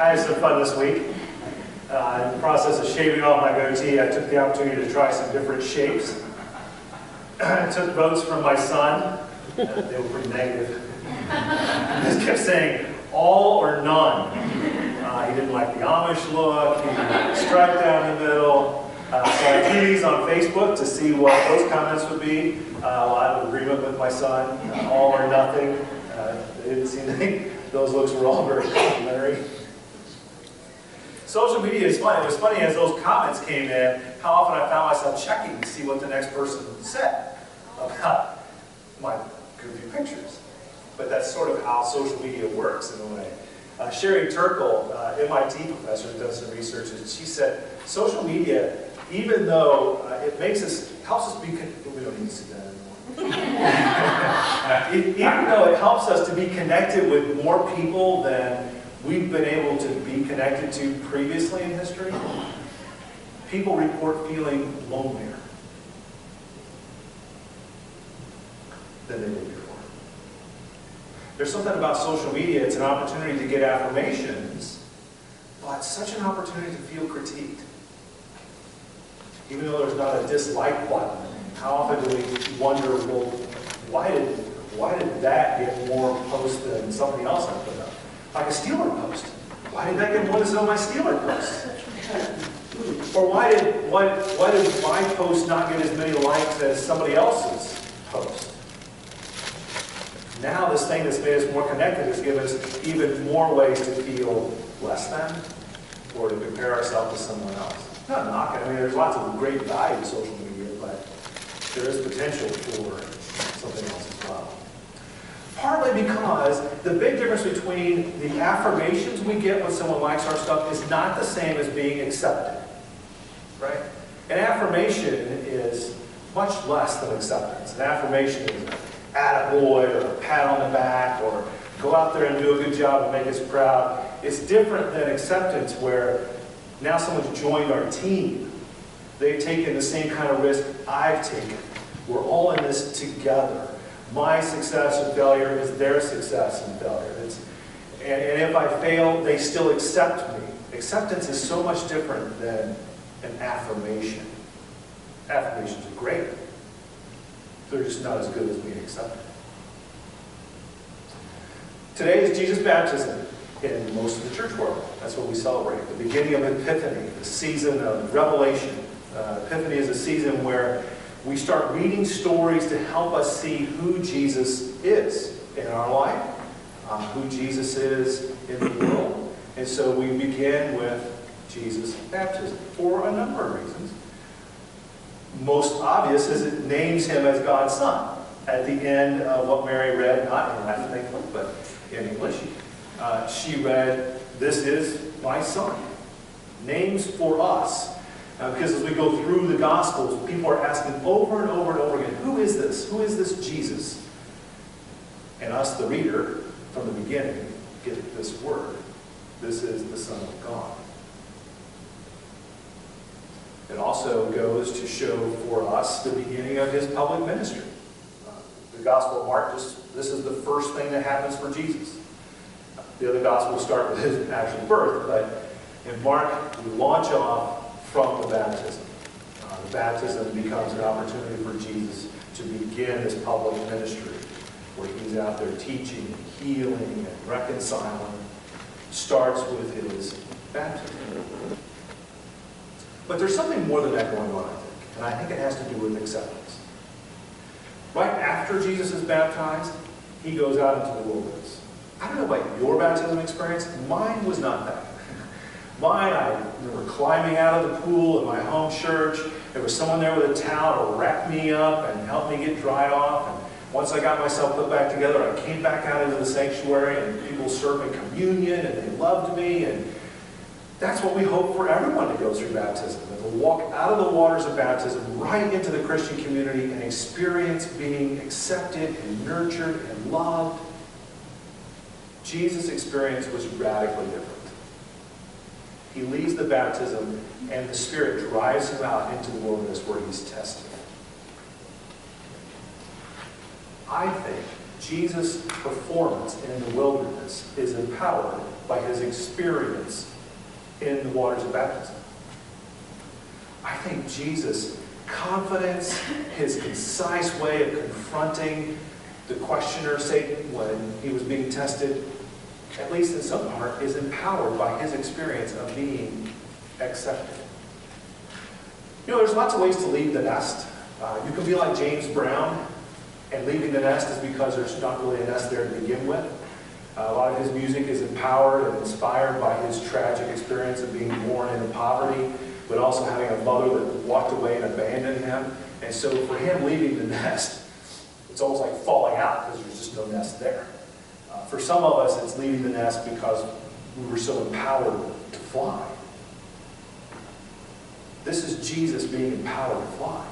I had some fun this week. In the process of shaving off my goatee, I took the opportunity to try some different shapes. I took votes from my son. They were pretty negative. He just kept saying, all or none. He didn't like the Amish look. He didn't like the stripe down the middle. So I threw these on Facebook to see what those comments would be. A lot of agreement with my son. All or nothing. They didn't seem to think those looks were all very complimentary. Social media is funny. It was funny as those comments came in, how often I found myself checking to see what the next person said about my goofy pictures. But that's sort of how social media works in a way. Sherry Turkle, MIT professor who does some research, she said, social media, even though it makes us, helps us be, we don't need to see that anymore. Even though it helps us to be connected with more people than we've been able to be connected to previously in history, people report feeling lonelier than they did before. There's something about social media, it's an opportunity to get affirmations, but it's such an opportunity to feel critiqued. Even though there's not a dislike button, how often do we wonder, well, why did that get more posts than something else I put up? Like a Steeler post. Why did that get more than some of my Steeler posts? Or why did my post not get as many likes as somebody else's post? Now this thing that's made us more connected has given us even more ways to feel less than, or to compare ourselves to someone else. Not knocking. I mean, there's lots of great value in social media, but there is potential for something else as well. Partly because the big difference between the affirmations we get when someone likes our stuff is not the same as being accepted. Right? An affirmation is much less than acceptance. An affirmation is an attaboy, or a pat on the back, or go out there and do a good job and make us proud. It's different than acceptance, where now someone's joined our team. They've taken the same kind of risk I've taken. We're all in this together. My success and failure is their success and failure. And if I fail, they still accept me. Acceptance is so much different than an affirmation. Affirmations are great. They're just not as good as being accepted. Today is Jesus' baptism in most of the church world. That's what we celebrate. The beginning of Epiphany, the season of revelation. Epiphany is a season where we start reading stories to help us see who Jesus is in our life, who Jesus is in the world. And so we begin with Jesus' baptism for a number of reasons. Most obvious is it names him as God's Son. At the end of what Mary read, not in Latin, thankfully, but in English, she read, "This is my Son." Names for us. Because as we go through the Gospels, people are asking over and over and over again, who is this? Who is this Jesus? And us, the reader, from the beginning, get this word. This is the Son of God. It also goes to show for us the beginning of his public ministry. The Gospel of Mark, this is the first thing that happens for Jesus. The other Gospels start with his actual birth, but in Mark, we launch off from the baptism. The baptism becomes an opportunity for Jesus to begin his public ministry, where he's out there teaching, and healing, and reconciling. Starts with his baptism. But there's something more than that going on, I think. And I think it has to do with acceptance. Right after Jesus is baptized, he goes out into the wilderness. I don't know about your baptism experience. Mine was not that. Mine, I remember climbing out of the pool in my home church. There was someone there with a towel to wrap me up and help me get dried off. And once I got myself put back together, I came back out into the sanctuary, and people served me communion, and they loved me. And that's what we hope for everyone to go through baptism. That they'll walk out of the waters of baptism right into the Christian community and experience being accepted and nurtured and loved. Jesus' experience was radically different. He leaves the baptism, and the Spirit drives him out into the wilderness where he's tested. I think Jesus' performance in the wilderness is empowered by his experience in the waters of baptism. I think Jesus' confidence, his concise way of confronting the questioner, Satan, when he was being tested, at least in some part, is empowered by his experience of being accepted. You know, there's lots of ways to leave the nest. You can be like James Brown, and leaving the nest is because there's not really a nest there to begin with. A lot of his music is empowered and inspired by his tragic experience of being born into poverty, but also having a mother that walked away and abandoned him. And so for him leaving the nest, it's almost like falling out because there's just no nest there. For some of us, it's leaving the nest because we were so empowered to fly. This is Jesus being empowered to fly.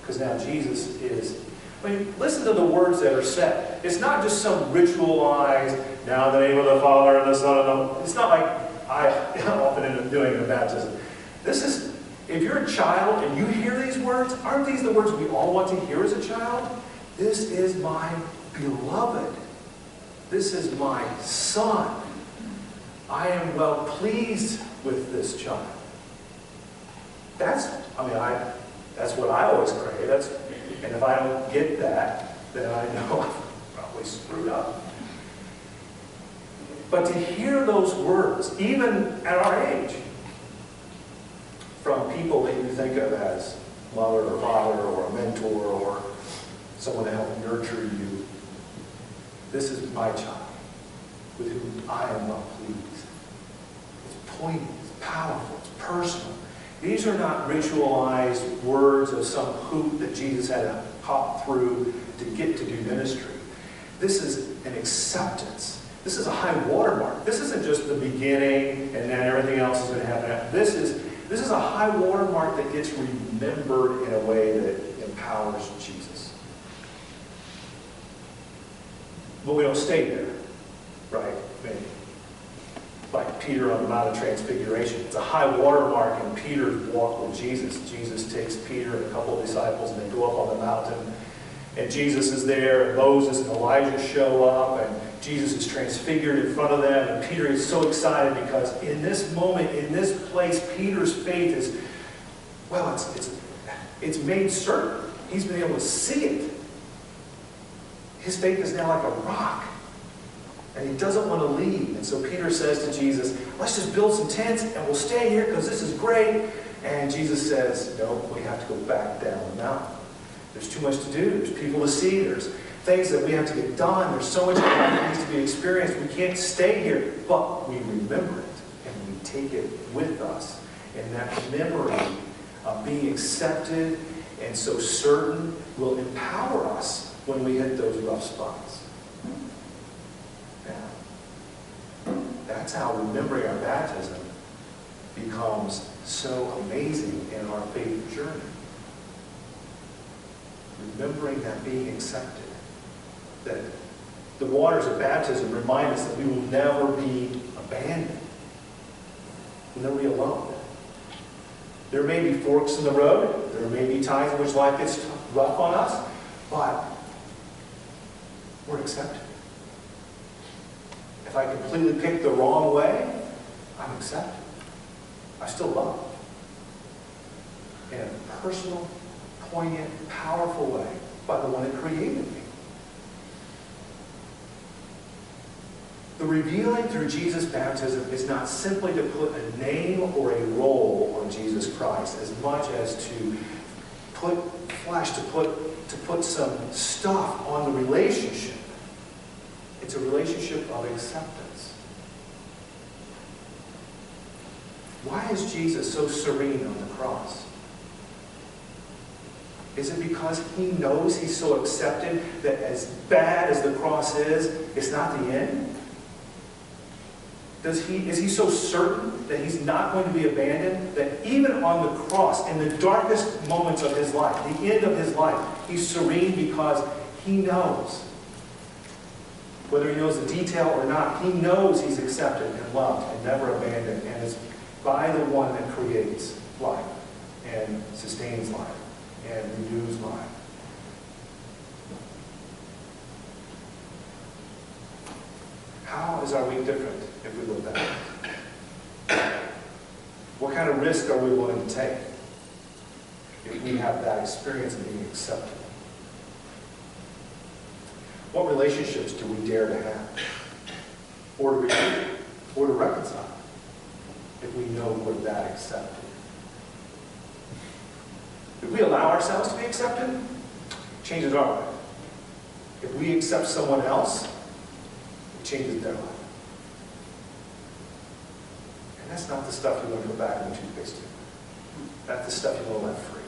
Because now Jesus is... I mean, listen to the words that are said. It's not just some ritualized, now in the name of the Father and the Son and the... It's not like I often end up doing in a baptism. This is, if you're a child and you hear these words, aren't these the words we all want to hear as a child? This is my beloved. This is my son. I am well pleased with this child. That's what I always crave. And if I don't get that, then I know I've probably screwed up. But to hear those words, even at our age, from people that you think of as mother or father or a mentor or someone to help nurture you, this is my child, with whom I am well pleased. It's poignant, it's powerful, it's personal. These are not ritualized words of some hoop that Jesus had to hop through to get to do ministry. This is an acceptance. This is a high watermark. This isn't just the beginning and then everything else is going to happen. This is a high watermark that gets remembered in a way that empowers Jesus. But we don't stay there, right? Maybe. Like Peter on the Mount of Transfiguration. It's a high watermark in Peter's walk with Jesus. Jesus takes Peter and a couple of disciples and they go up on the mountain. And Jesus is there, and Moses and Elijah show up, and Jesus is transfigured in front of them. And Peter is so excited because in this moment, in this place, Peter's faith is, well, it's made certain. He's been able to see it. His faith is now like a rock. And he doesn't want to leave. And so Peter says to Jesus, let's just build some tents and we'll stay here because this is great. And Jesus says, no, we have to go back down the mountain. There's too much to do. There's people to see. There's things that we have to get done. There's so much that needs to be experienced. We can't stay here. But we remember it and we take it with us. And that memory of being accepted and so certain will empower us when we hit those rough spots. That's how remembering our baptism becomes so amazing in our faith journey. Remembering that being accepted. That the waters of baptism remind us that we will never be abandoned. We'll never be alone. There may be forks in the road. There may be times in which life gets rough on us. But we're accepted. If I completely pick the wrong way, I'm accepted. I still love. In a personal, poignant, powerful way by the one that created me. The revealing through Jesus' baptism is not simply to put a name or a role on Jesus Christ as much as to put flesh, to put some stuff on the relationship. It's a relationship of acceptance. Why is Jesus so serene on the cross? Is it because he knows he's so accepted that as bad as the cross is, it's not the end? Is he so certain that he's not going to be abandoned that even on the cross, in the darkest moments of his life, the end of his life, he's serene because he knows. Whether he knows the detail or not, he knows he's accepted and loved and never abandoned, and is by the one that creates life and sustains life and renews life. How is our week different if we look back? What kind of risk are we willing to take if we have that experience of being accepted? What relationships do we dare to have? Or to renew? Or to reconcile? If we know we're that accepted? If we allow ourselves to be accepted, it changes our life. If we accept someone else, it changes their life. And that's not the stuff you want to go back in the toothpaste tube. That's the stuff you want to let free.